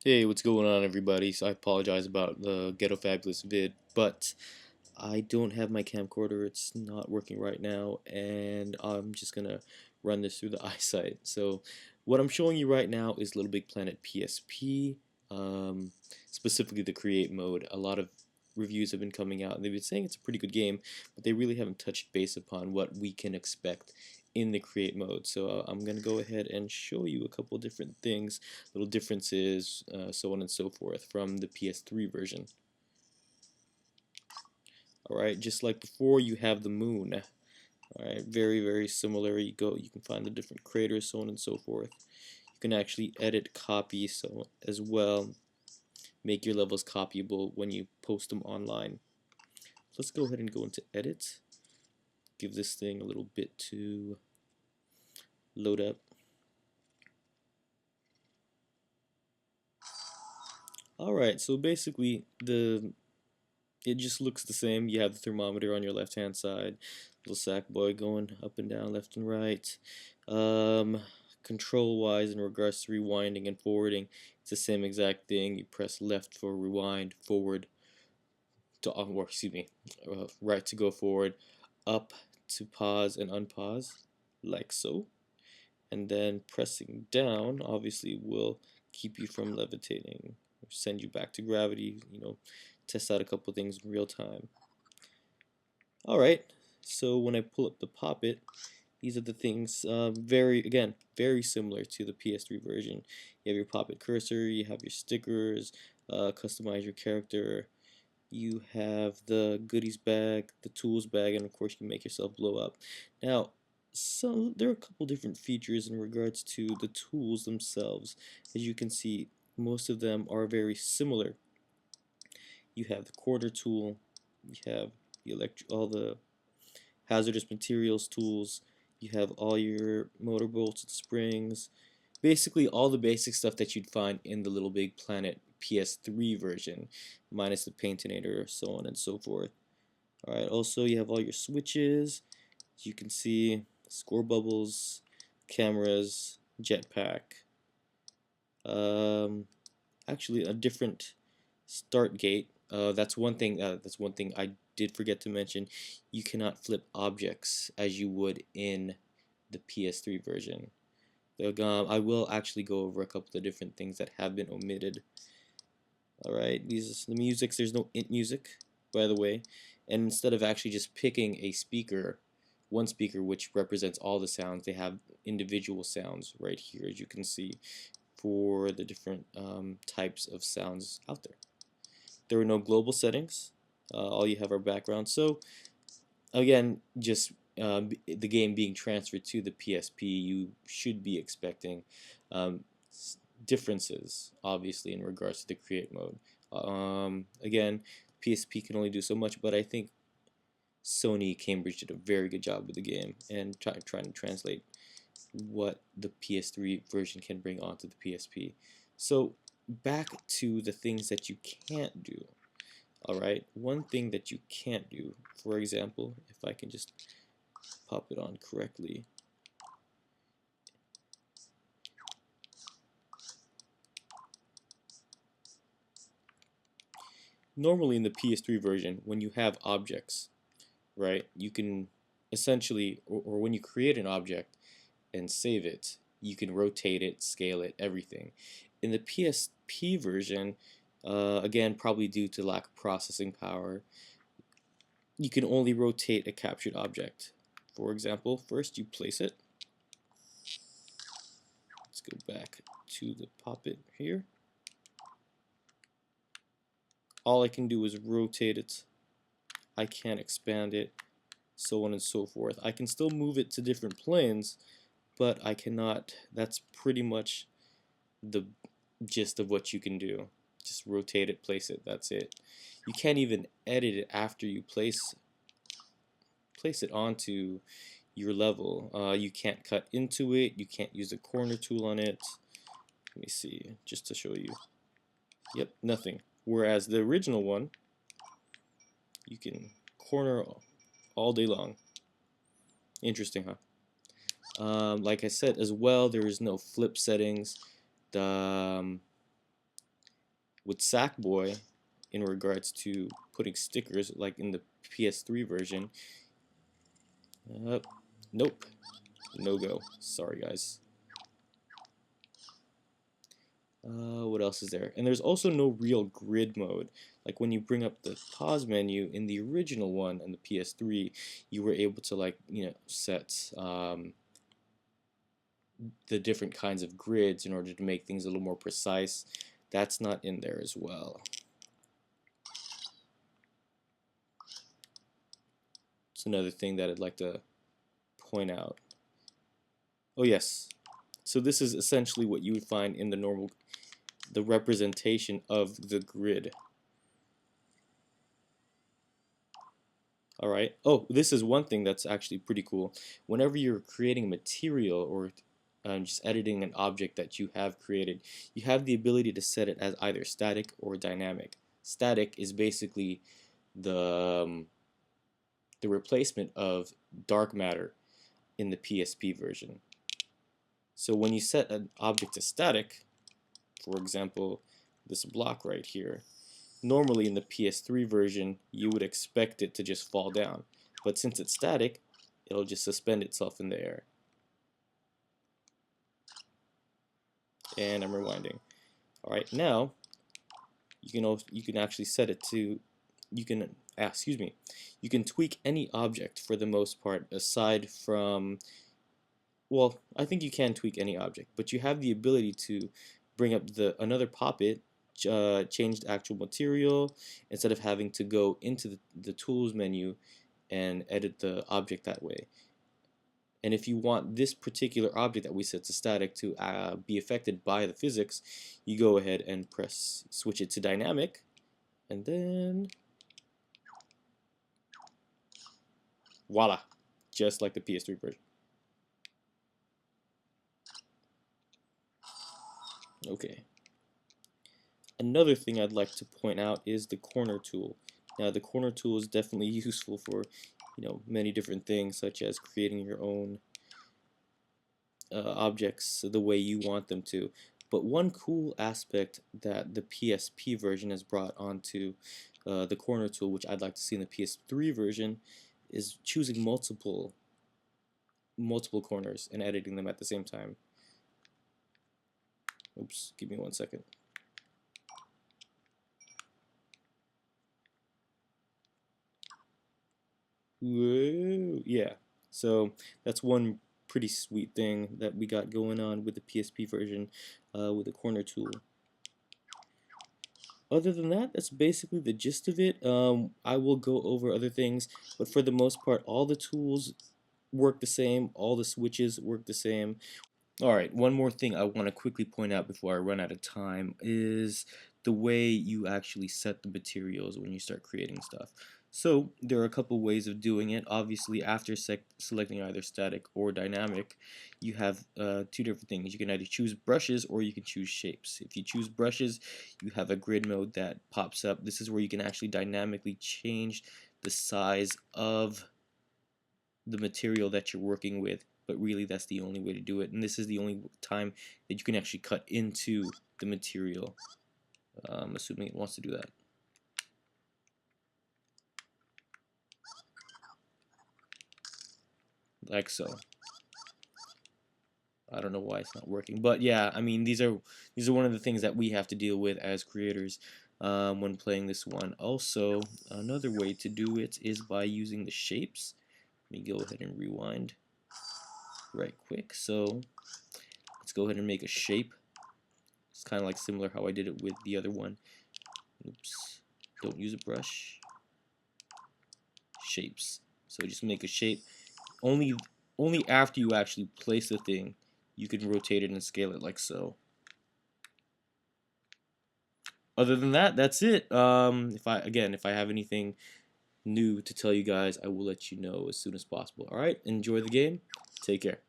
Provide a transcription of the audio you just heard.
Hey, what's going on, everybody? So I apologize about the Ghetto Fabulous vid, but I don't have my camcorder. It's not working right now, and I'm just gonna run this through the eyesight. So what I'm showing you right now is Little Big Planet PSP, specifically the create mode. A lot of reviews have been coming out, and they've been saying it's a pretty good game, but they really haven't touched base upon what we can expect in the create mode. So I'm going to go ahead and show you a couple different things, little differences, so on and so forth from the PS3 version. Alright, just like before, you have the moon. Alright, very similar. You can find the different craters, so on and so forth. You can actually edit copies so as well, make your levels copyable when you post them online. Let's go ahead and go into edit. Give this thing a little bit to load up. Alright, so basically it just looks the same. You have the thermometer on your left hand side, little Sackboy going up and down, left and right. Control wise, in regards to rewinding and forwarding, it's the same exact thing. You press left for rewind, forward to or excuse me, right to go forward, up to pause and unpause, like so. And then pressing down obviously will keep you from levitating, send you back to gravity, test out a couple things in real time. Alright, so when I pull up the Pop-It, these are the things, very similar to the PS3 version. You have your Pop-It cursor, you have your stickers, customize your character, you have the goodies bag, the tools bag, and of course you can make yourself blow up. Now, so there are a couple different features in regards to the tools themselves. As you can see, most of them are very similar. You have the quarter tool, you have all the hazardous materials tools, you have all your motor bolts and springs, basically all the basic stuff that you'd find in the Little Big Planet PS3 version, minus the paintinator, so on and so forth. Alright, also you have all your switches, as you can see, score bubbles, cameras, jetpack, actually a different start gate. That's one thing. That's one thing I did forget to mention. You cannot flip objects as you would in the PS3 version. I will actually go over a couple of different things that have been omitted. Alright, the music. There's no int music, by the way, and instead of actually just picking a speaker, one speaker which represents all the sounds, they have individual sounds right here, as you can see, for the different types of sounds out there. There are no global settings. All you have are backgrounds. So again, just the game being transferred to the PSP, you should be expecting differences, obviously, in regards to the create mode. Again, PSP can only do so much, but I think Sony Cambridge did a very good job with the game and trying to translate what the PS3 version can bring onto the PSP. So back to the things that you can't do. Alright, one thing that you can't do, for example, if I can just pop it on correctly. Normally in the PS3 version, when you have objects, right, you can essentially, or when you create an object and save it, you can rotate it, scale it, everything. In the PSP version, again, probably due to lack of processing power, you can only rotate a captured object. For example, first you place it. Let's go back to the Pop-It here. All I can do is rotate it. I can't expand it, so on and so forth. I can still move it to different planes, but I cannot. That's pretty much the gist of what you can do. Just rotate it, place it, that's it. You can't even edit it after you place it onto your level. You can't cut into it, you can't use the corner tool on it. Let me see, just to show you. Yep, nothing. Whereas the original one, you can corner all day long. Interesting, huh? Like I said as well, there is no flip settings. The with Sackboy, in regards to putting stickers, like in the PS3 version, nope, no go. Sorry, guys. What else is there? And there's also no real grid mode. Like when you bring up the pause menu in the original one and the PS3, you were able to, like, set the different kinds of grids in order to make things a little more precise. That's not in there as well. It's another thing that I'd like to point out. Oh yes, so this is essentially what you would find in the representation of the grid. Alright, oh, this is one thing that's actually pretty cool. Whenever you're creating material or just editing an object that you have created, you have the ability to set it as either static or dynamic. Static is basically the replacement of dark matter in the PSP version. So when you set an object to static, for example, this block right here, normally in the PS3 version, you would expect it to just fall down. But since it's static, it'll just suspend itself in the air. And I'm rewinding. Alright, now, you can actually set it to, you can tweak any object for the most part, aside from, well, I think you can tweak any object, but you have the ability to bring up another pop-it, change the actual material, instead of having to go into the tools menu and edit the object that way. And if you want this particular object that we set to static to be affected by the physics, you go ahead and switch it to dynamic, and then voila, just like the PS3 version. Okay. Another thing I'd like to point out is the corner tool. Now, the corner tool is definitely useful for, many different things, such as creating your own objects the way you want them to. But one cool aspect that the PSP version has brought onto the corner tool, which I'd like to see in the PS3 version, is choosing multiple corners and editing them at the same time. Oops, give me 1 second. Whoa, yeah, so that's one pretty sweet thing that we got going on with the PSP version with the corner tool. Other than that, that's basically the gist of it. I will go over other things, but for the most part, all the tools work the same, all the switches work the same. Alright, one more thing I want to quickly point out before I run out of time is the way you actually set the materials when you start creating stuff. So there are a couple ways of doing it. Obviously, after selecting either static or dynamic, you have two different things. You can either choose brushes or you can choose shapes. If you choose brushes, you have a grid mode that pops up. This is where you can actually dynamically change the size of the material that you're working with, but really that's the only way to do it, and this is the only time that you can actually cut into the material, assuming it wants to do that. Like so. I don't know why it's not working, but yeah, I mean, these are one of the things that we have to deal with as creators when playing this one. Also, another way to do it is by using the shapes. Let me go ahead and rewind right quick. So let's go ahead and make a shape. It's kind of like similar how I did it with the other one. Oops, don't use a brush. Shapes. So just make a shape. Only after you actually place the thing, you can rotate it and scale it like so. Other than that, that's it. If I have anything new to tell you guys, I will let you know as soon as possible. All right, enjoy the game. Take care.